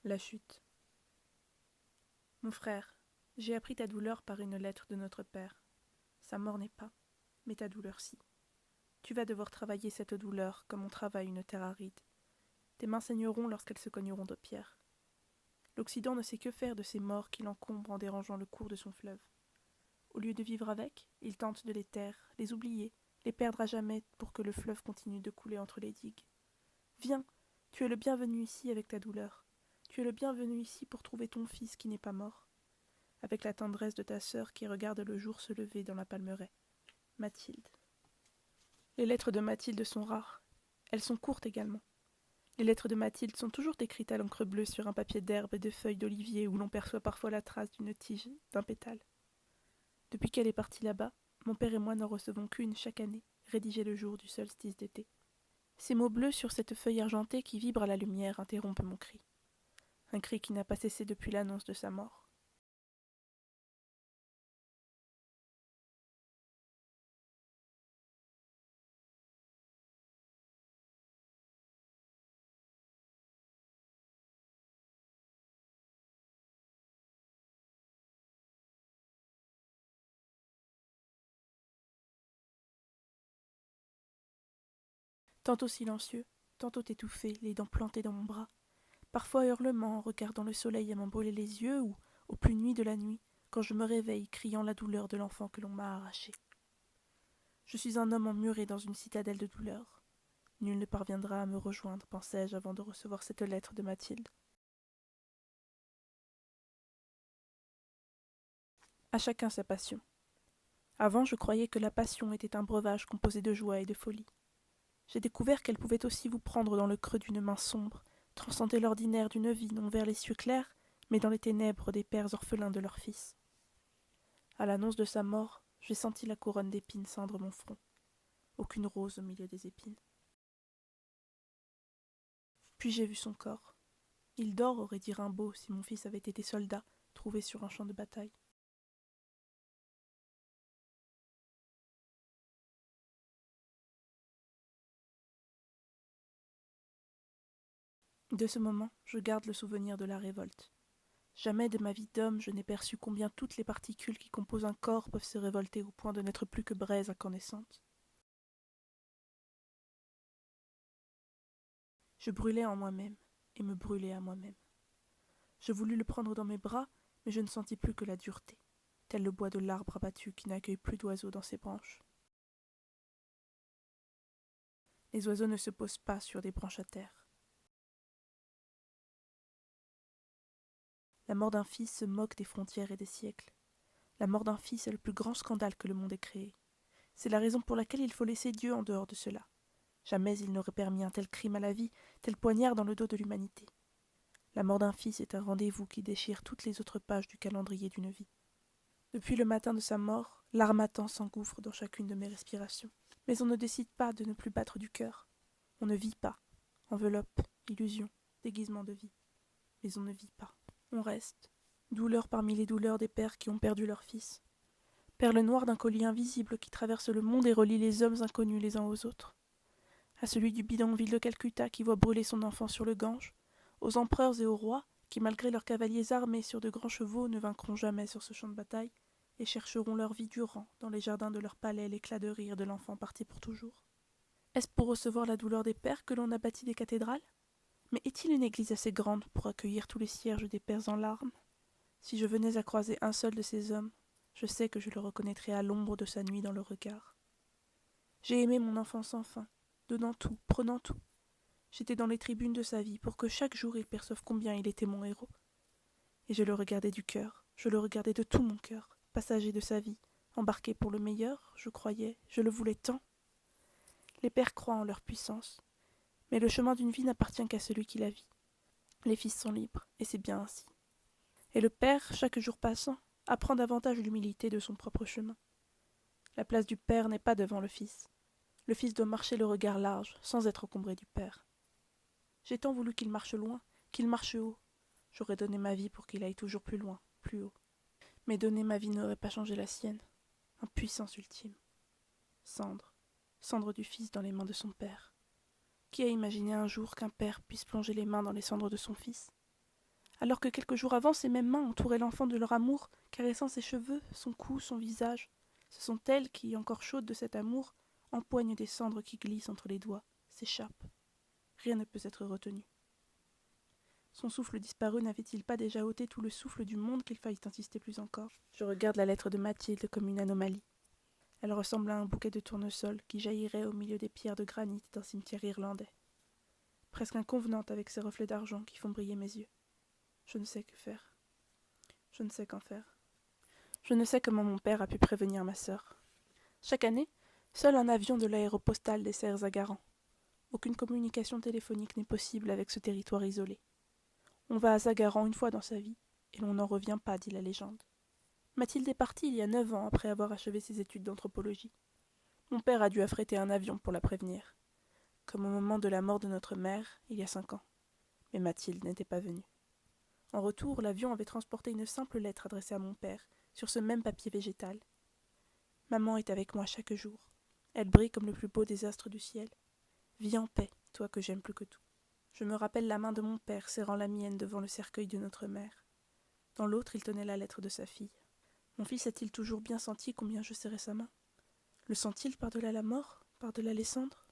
La chute. Mon frère, j'ai appris ta douleur par une lettre de notre Père. Sa mort n'est pas, mais ta douleur si. Tu vas devoir travailler cette douleur comme on travaille une terre aride. Tes mains saigneront lorsqu'elles se cogneront de pierre. L'Occident ne sait que faire de ces morts qui l'encombrent en dérangeant le cours de son fleuve. Au lieu de vivre avec, il tente de les taire, les oublier, les perdre à jamais pour que le fleuve continue de couler entre les digues. Viens, tu es le bienvenu ici avec ta douleur. Tu es le bienvenu ici pour trouver ton fils qui n'est pas mort. Avec la tendresse de ta sœur qui regarde le jour se lever dans la palmeraie. Mathilde. Les lettres de Mathilde sont rares. Elles sont courtes également. Les lettres de Mathilde sont toujours écrites à l'encre bleue sur un papier d'herbe et de feuilles d'olivier où l'on perçoit parfois la trace d'une tige, d'un pétale. Depuis qu'elle est partie là-bas, mon père et moi n'en recevons qu'une chaque année, rédigée le jour du solstice d'été. Ces mots bleus sur cette feuille argentée qui vibre à la lumière interrompent mon cri. Un cri qui n'a pas cessé depuis l'annonce de sa mort. Tantôt silencieux, tantôt étouffé, les dents plantées dans mon bras. Parfois hurlement en regardant le soleil à m'en brûler les yeux ou, au plus nuit de la nuit, quand je me réveille criant la douleur de l'enfant que l'on m'a arraché. Je suis un homme emmuré dans une citadelle de douleur. Nul ne parviendra à me rejoindre, pensais-je avant de recevoir cette lettre de Mathilde. À chacun sa passion. Avant, je croyais que la passion était un breuvage composé de joie et de folie. J'ai découvert qu'elle pouvait aussi vous prendre dans le creux d'une main sombre, transcender l'ordinaire d'une vie non vers les cieux clairs, mais dans les ténèbres des pères orphelins de leurs fils. À l'annonce de sa mort, j'ai senti la couronne d'épines ceindre mon front. Aucune rose au milieu des épines. Puis j'ai vu son corps. Il dort, aurait dit Rimbaud, si mon fils avait été soldat, trouvé sur un champ de bataille. De ce moment, je garde le souvenir de la révolte. Jamais de ma vie d'homme je n'ai perçu combien toutes les particules qui composent un corps peuvent se révolter au point de n'être plus que braise incandescente. Je brûlais en moi-même, et me brûlais à moi-même. Je voulus le prendre dans mes bras, mais je ne sentis plus que la dureté, tel le bois de l'arbre abattu qui n'accueille plus d'oiseaux dans ses branches. Les oiseaux ne se posent pas sur des branches à terre. La mort d'un fils se moque des frontières et des siècles. La mort d'un fils est le plus grand scandale que le monde ait créé. C'est la raison pour laquelle il faut laisser Dieu en dehors de cela. Jamais il n'aurait permis un tel crime à la vie, tel poignard dans le dos de l'humanité. La mort d'un fils est un rendez-vous qui déchire toutes les autres pages du calendrier d'une vie. Depuis le matin de sa mort, l'armatan s'engouffre dans chacune de mes respirations. Mais on ne décide pas de ne plus battre du cœur. On ne vit pas. Enveloppe, illusion, déguisement de vie. Mais on ne vit pas. On reste. Douleur parmi les douleurs des pères qui ont perdu leur fils. Perle noire d'un collier invisible qui traverse le monde et relie les hommes inconnus les uns aux autres. À celui du bidonville de Calcutta qui voit brûler son enfant sur le Gange, aux empereurs et aux rois qui, malgré leurs cavaliers armés sur de grands chevaux, ne vaincront jamais sur ce champ de bataille et chercheront leur vie durant, dans les jardins de leur palais, l'éclat de rire de l'enfant parti pour toujours. Est-ce pour recevoir la douleur des pères que l'on a bâti des cathédrales? Mais est-il une église assez grande pour accueillir tous les cierges des pères en larmes? Si je venais à croiser un seul de ces hommes, je sais que je le reconnaîtrais à l'ombre de sa nuit dans le regard. J'ai aimé mon enfant sans fin, donnant tout, prenant tout. J'étais dans les tribunes de sa vie pour que chaque jour il perçoive combien il était mon héros. Et je le regardais du cœur, je le regardais de tout mon cœur, passager de sa vie, embarqué pour le meilleur, je croyais, je le voulais tant. Les pères croient en leur puissance, mais le chemin d'une vie n'appartient qu'à celui qui la vit. Les fils sont libres, et c'est bien ainsi. Et le père, chaque jour passant, apprend davantage l'humilité de son propre chemin. La place du père n'est pas devant le fils. Le fils doit marcher le regard large, sans être encombré du père. J'ai tant voulu qu'il marche loin, qu'il marche haut. J'aurais donné ma vie pour qu'il aille toujours plus loin, plus haut. Mais donner ma vie n'aurait pas changé la sienne. Impuissance ultime. Cendre. Cendre du fils dans les mains de son père. Qui a imaginé un jour qu'un père puisse plonger les mains dans les cendres de son fils? alors que quelques jours avant, ces mêmes mains entouraient l'enfant de leur amour, caressant ses cheveux, son cou, son visage. Ce sont elles qui, encore chaudes de cet amour, empoignent des cendres qui glissent entre les doigts, s'échappent. Rien ne peut être retenu. Son souffle disparu n'avait-il pas déjà ôté tout le souffle du monde qu'il faille insister plus encore? Je regarde la lettre de Mathilde comme une anomalie. Elle ressemble à un bouquet de tournesol qui jaillirait au milieu des pierres de granit d'un cimetière irlandais. Presque inconvenante avec ses reflets d'argent qui font briller mes yeux. Je ne sais que faire. Je ne sais qu'en faire. Je ne sais comment mon père a pu prévenir ma sœur. Chaque année, seul un avion de l'aéropostale dessert Zagaran. Aucune communication téléphonique n'est possible avec ce territoire isolé. On va à Zagaran une fois dans sa vie, et l'on n'en revient pas, dit la légende. Mathilde est partie il y a 9 ans après avoir achevé ses études d'anthropologie. Mon père a dû affréter un avion pour la prévenir, comme au moment de la mort de notre mère, il y a 5 ans. Mais Mathilde n'était pas venue. En retour, l'avion avait transporté une simple lettre adressée à mon père, sur ce même papier végétal. Maman est avec moi chaque jour. Elle brille comme le plus beau des astres du ciel. Vis en paix, toi que j'aime plus que tout. Je me rappelle la main de mon père serrant la mienne devant le cercueil de notre mère. Dans l'autre, il tenait la lettre de sa fille. Mon fils a-t-il toujours bien senti combien je serrais sa main? Le sent-il par-delà la mort, par-delà les cendres?